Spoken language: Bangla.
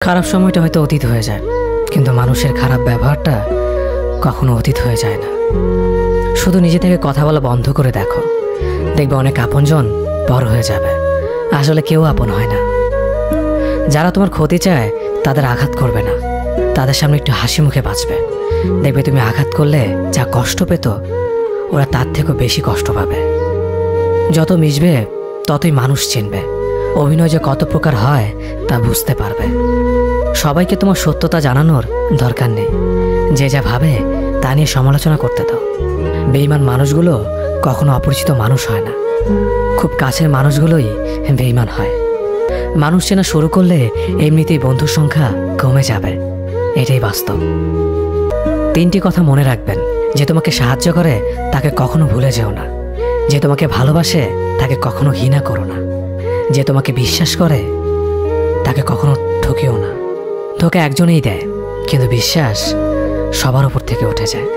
খারাপ সময়টা হয়তো অতীত হয়ে যায়, কিন্তু মানুষের খারাপ ব্যবহারটা কখনো অতীত হয়ে যায় না। শুধু নিজে থেকে কথা বলা বন্ধ করে দেখো, দেখবে অনেক আপনজন বড় হয়ে যাবে। আসলে কেউ আপন হয় না। যারা তোমার ক্ষতি চায় তাদের আঘাত করবে না, তাদের সামনে একটু হাসি মুখে বাঁচবে। দেখবে তুমি আঘাত করলে যা কষ্ট পেত, ওরা তার থেকেও বেশি কষ্ট পাবে। যত মিশবে ততই মানুষ চিনবে, অভিনয় যে কত প্রকার হয় তা বুঝতে পারবে। সবাইকে তোমার সত্যতা জানানোর দরকার নেই, যে যা ভাবে তা নিয়ে সমালোচনা করতে দাও। বেঈমান মানুষগুলো কখনো অপরিচিত মানুষ হয় না, খুব কাছের মানুষগুলোই বেঈমান হয়। মানুষ চেনা শুরু করলে এমনিতেই বন্ধুর সংখ্যা কমে যাবে, এটাই বাস্তব। 3টি কথা মনে রাখবেন: যে তোমাকে সাহায্য করে তাকে কখনো ভুলে যেও না, যে তোমাকে ভালোবাসে তাকে কখনো ঘৃণা করো না, যে তোমাকে বিশ্বাস করে তাকে কখনো ঠকিও না। ধোঁকা একজনেই দেয়, কিন্তু বিশ্বাস সবার উপর থেকে উঠে যায়।